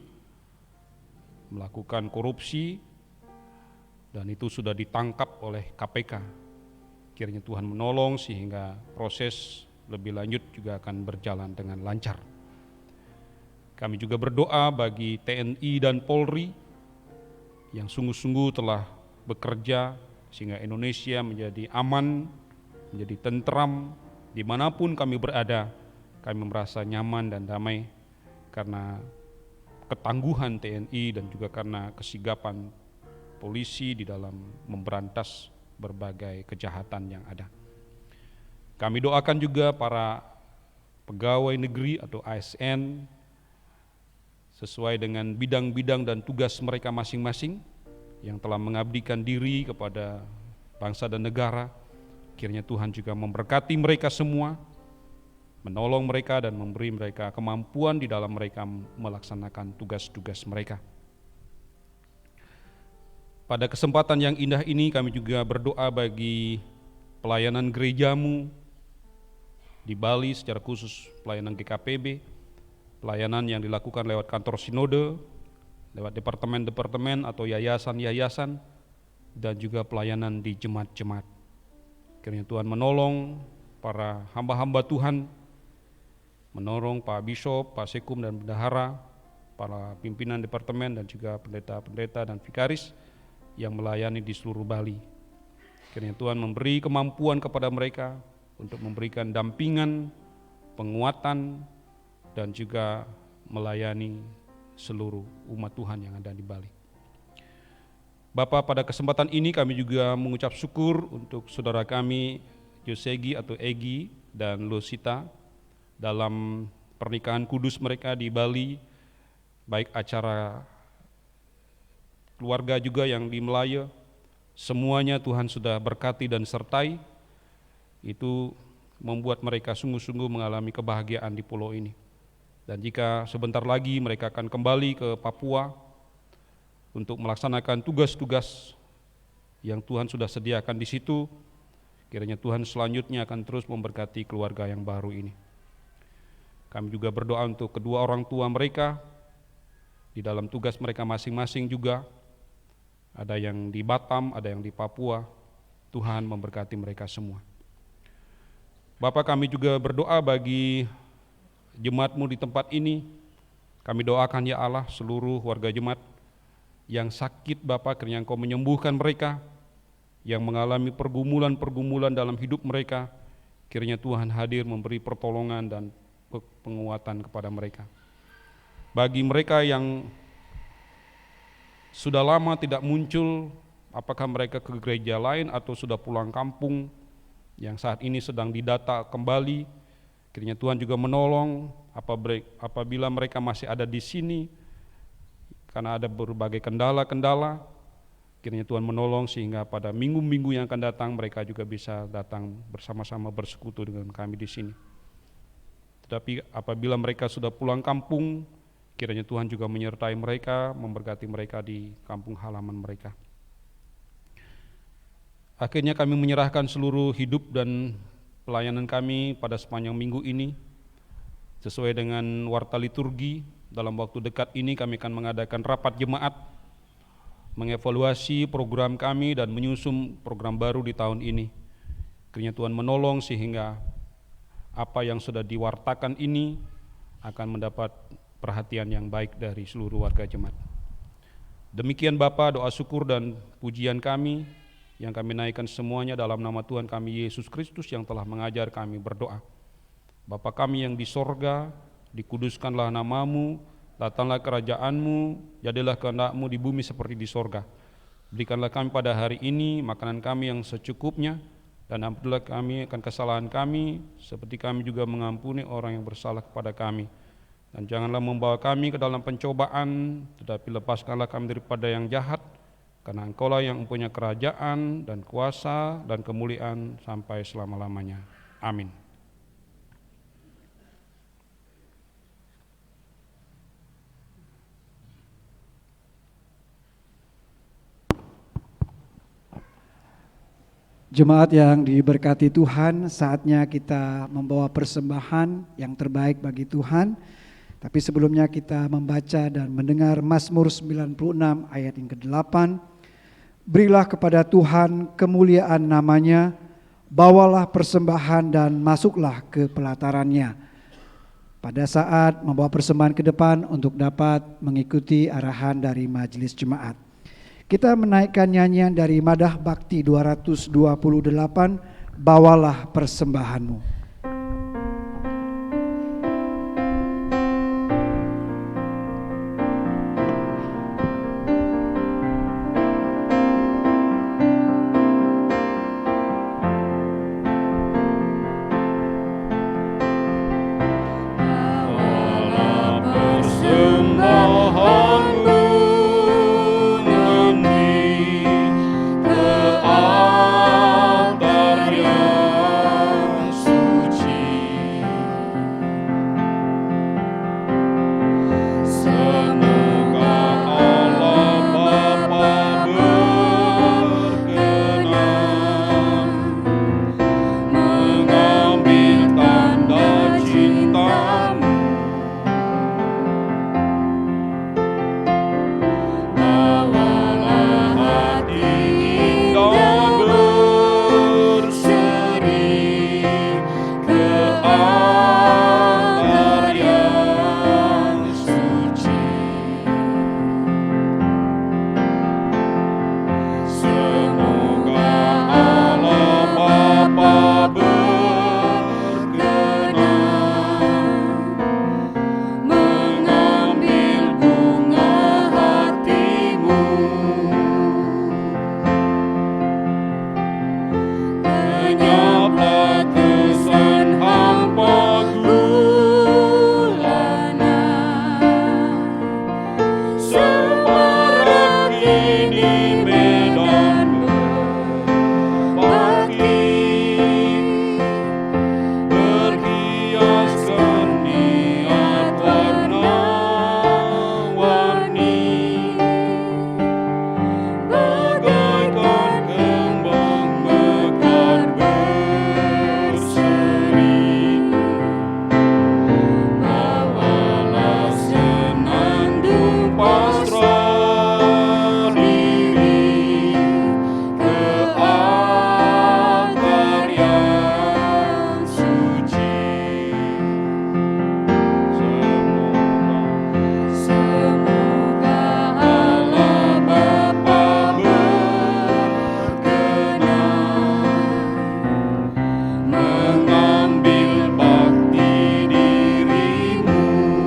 melakukan korupsi, dan itu sudah ditangkap oleh KPK. Kiranya Tuhan menolong sehingga proses lebih lanjut juga akan berjalan dengan lancar. Kami juga berdoa bagi TNI dan Polri yang sungguh-sungguh telah bekerja sehingga Indonesia menjadi aman, menjadi tentram. Dimanapun kami berada, kami merasa nyaman dan damai karena ketangguhan TNI dan juga karena kesigapan polisi di dalam memberantas berbagai kejahatan yang ada. Kami doakan juga para pegawai negeri atau ASN sesuai dengan bidang-bidang dan tugas mereka masing-masing yang telah mengabdikan diri kepada bangsa dan negara. Kiranya Tuhan juga memberkati mereka semua, menolong mereka dan memberi mereka kemampuan di dalam mereka melaksanakan tugas-tugas mereka. Pada kesempatan yang indah ini kami juga berdoa bagi pelayanan gerejamu di Bali, secara khusus pelayanan GKPB, pelayanan yang dilakukan lewat kantor sinode, lewat departemen-departemen atau yayasan-yayasan, dan juga pelayanan di jemaat-jemaat. Kiranya Tuhan menolong para hamba-hamba Tuhan, menolong Pak Bishop, Pak Sekum dan Bendahara, para pimpinan departemen dan juga pendeta-pendeta dan vikaris yang melayani di seluruh Bali. Kiranya Tuhan memberi kemampuan kepada mereka untuk memberikan dampingan, penguatan, dan juga melayani seluruh umat Tuhan yang ada di Bali. Bapa, pada kesempatan ini kami juga mengucap syukur untuk saudara kami Yosegi atau Egi dan Losita dalam pernikahan kudus mereka di Bali, baik acara keluarga juga yang di Melaya, semuanya Tuhan sudah berkati dan sertai. Itu membuat mereka sungguh-sungguh mengalami kebahagiaan di pulau ini. Dan jika sebentar lagi mereka akan kembali ke Papua untuk melaksanakan tugas-tugas yang Tuhan sudah sediakan di situ, kiranya Tuhan selanjutnya akan terus memberkati keluarga yang baru ini. Kami juga berdoa untuk kedua orang tua mereka di dalam tugas mereka masing-masing juga. Ada yang di Batam, ada yang di Papua. Tuhan memberkati mereka semua. Bapak, kami juga berdoa bagi jemaat-Mu di tempat ini. Kami doakan ya Allah seluruh warga jemaat yang sakit, Bapak, kiranya Engkau menyembuhkan mereka, yang mengalami pergumulan-pergumulan dalam hidup mereka, kiranya Tuhan hadir memberi pertolongan dan penguatan kepada mereka. Bagi mereka yang sudah lama tidak muncul, apakah mereka ke gereja lain atau sudah pulang kampung, yang saat ini sedang didata kembali, kiranya Tuhan juga menolong apabila mereka masih ada di sini, karena ada berbagai kendala-kendala, kiranya Tuhan menolong sehingga pada minggu-minggu yang akan datang mereka juga bisa datang bersama-sama bersekutu dengan kami di sini. Tetapi apabila mereka sudah pulang kampung, kiranya Tuhan juga menyertai mereka, memberkati mereka di kampung halaman mereka. Akhirnya kami menyerahkan seluruh hidup dan pelayanan kami pada sepanjang minggu ini, sesuai dengan warta liturgi. Dalam waktu dekat ini kami akan mengadakan rapat jemaat, mengevaluasi program kami dan menyusun program baru di tahun ini. Kiranya Tuhan menolong sehingga apa yang sudah diwartakan ini akan mendapat perhatian yang baik dari seluruh warga jemaat. Demikian Bapa, doa syukur dan pujian kami yang kami naikkan semuanya dalam nama Tuhan kami Yesus Kristus yang telah mengajar kami berdoa. Bapa kami yang di sorga, dikuduskanlah namamu, datanglah kerajaanmu, jadilah kehendak-Mu di bumi seperti di sorga. Berikanlah kami pada hari ini makanan kami yang secukupnya, dan ampunilah kami akan kesalahan kami, seperti kami juga mengampuni orang yang bersalah kepada kami. Dan janganlah membawa kami ke dalam pencobaan, tetapi lepaskanlah kami daripada yang jahat, karena Engkaulah yang mempunyai kerajaan dan kuasa dan kemuliaan sampai selama-lamanya. Amin. Jemaat yang diberkati Tuhan, saatnya kita membawa persembahan yang terbaik bagi Tuhan. Tapi sebelumnya kita membaca dan mendengar Mazmur 96 ayat yang ke-8. Berilah kepada Tuhan kemuliaan namanya, bawalah persembahan dan masuklah ke pelatarannya. Pada saat membawa persembahan ke depan untuk dapat mengikuti arahan dari majelis jemaat, kita menaikkan nyanyian dari Madah Bakti 228, bawalah persembahanmu.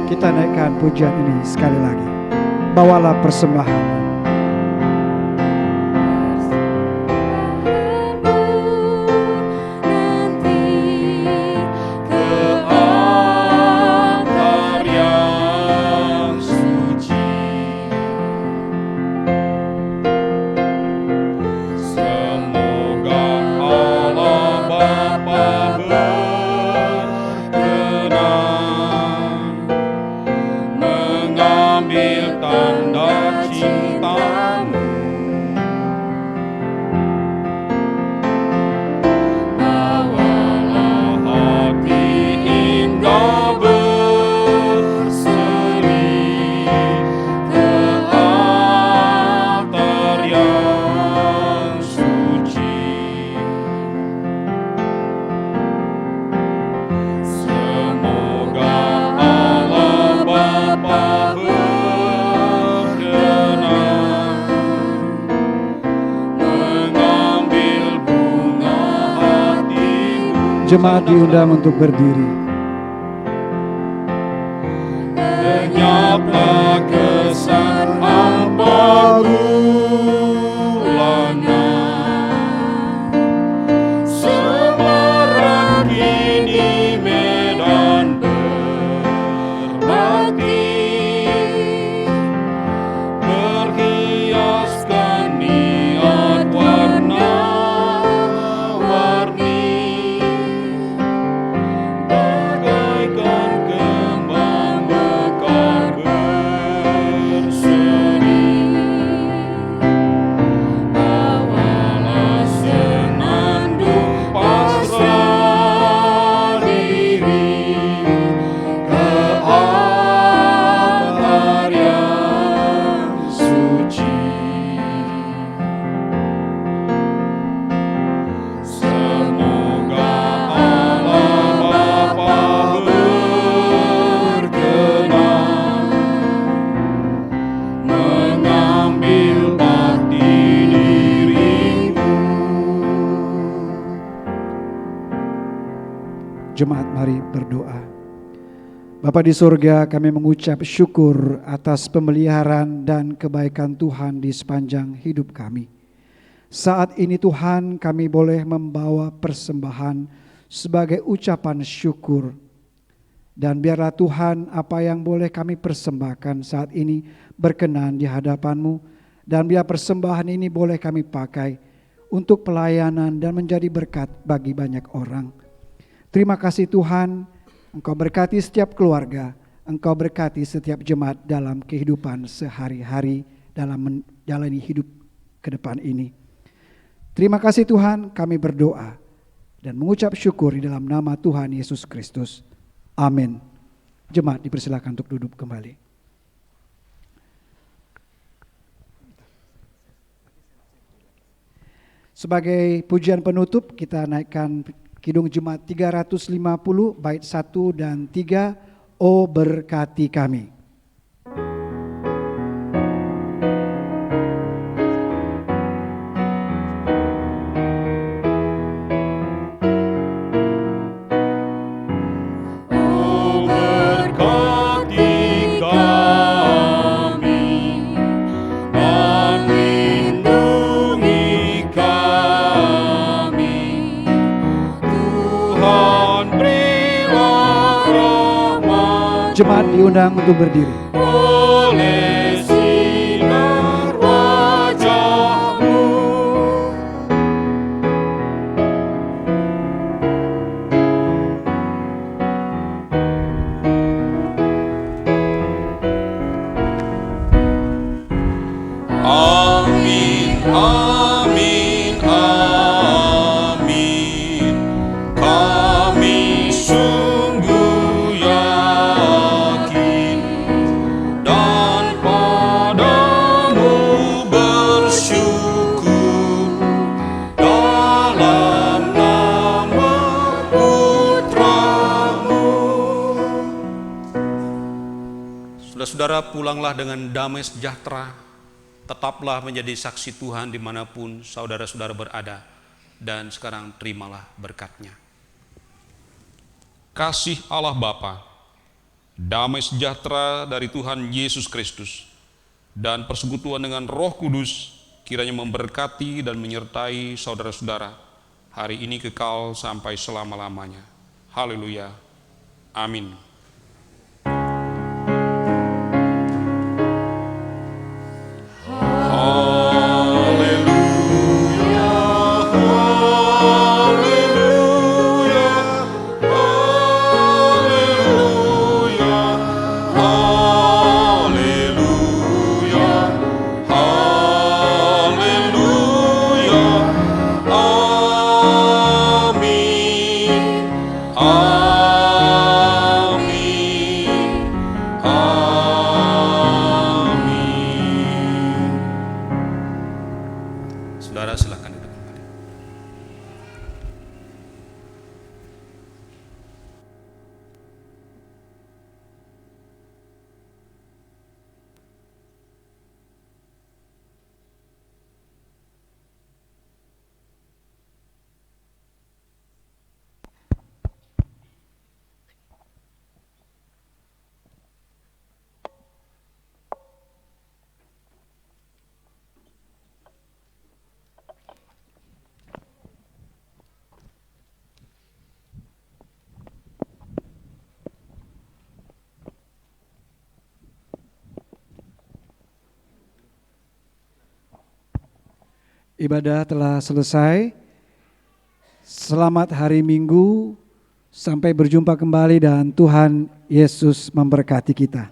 Kita naikkan pujian ini sekali lagi. Bawalah persembahan. Ke Jemaat diundang untuk berdiri. Lenyaplah kesan hamba gulana, Semarang kini medan berbakti, berhiaskan niat warna-warni, bagaikan kembang mekar berseri. Bawalah senandung pasrah diri ke altar yang suci. Semoga Allah Bapa berkenan mengambil bakti dirimu. Jemaat mari berdoa. Bapa di surga, kami mengucap syukur atas pemeliharaan dan kebaikan Tuhan di sepanjang hidup kami. Saat ini Tuhan, kami boleh membawa persembahan sebagai ucapan syukur. Dan biarlah Tuhan, apa yang boleh kami persembahkan saat ini berkenan di hadapan-Mu. Dan biar persembahan ini boleh kami pakai untuk pelayanan dan menjadi berkat bagi banyak orang. Terima kasih Tuhan, Engkau berkati setiap keluarga, Engkau berkati setiap jemaat dalam kehidupan sehari-hari dalam menjalani hidup ke depan ini. Terima kasih Tuhan, kami berdoa dan mengucap syukur di dalam nama Tuhan Yesus Kristus. Amin. Jemaat dipersilakan untuk duduk kembali. Sebagai pujian penutup, kita naikkan Kidung Jemaat 350 bait 1 dan 3, O berkati kami. Oh berkati kami dan lindungi kami, Tuhan berilah rahmat Jemaat diundang untuk berdiri. oleh sinar wajah-Mu. Amin, amin, amin. Kami sungguh yakin dan padamu bersyukur dalam nama Putra-Mu. Saudara-saudara, pulanglah dengan damai sejahtera. Tetaplah menjadi saksi Tuhan dimanapun saudara-saudara berada. Dan sekarang terimalah berkat-Nya. Kasih Allah Bapa, damai sejahtera dari Tuhan Yesus Kristus, dan persekutuan dengan Roh Kudus kiranya memberkati dan menyertai saudara-saudara hari ini kekal sampai selama-lamanya. Haleluya. Amin. Amin. Ibadah telah selesai. Selamat hari Minggu. Sampai berjumpa kembali dan Tuhan Yesus memberkati kita.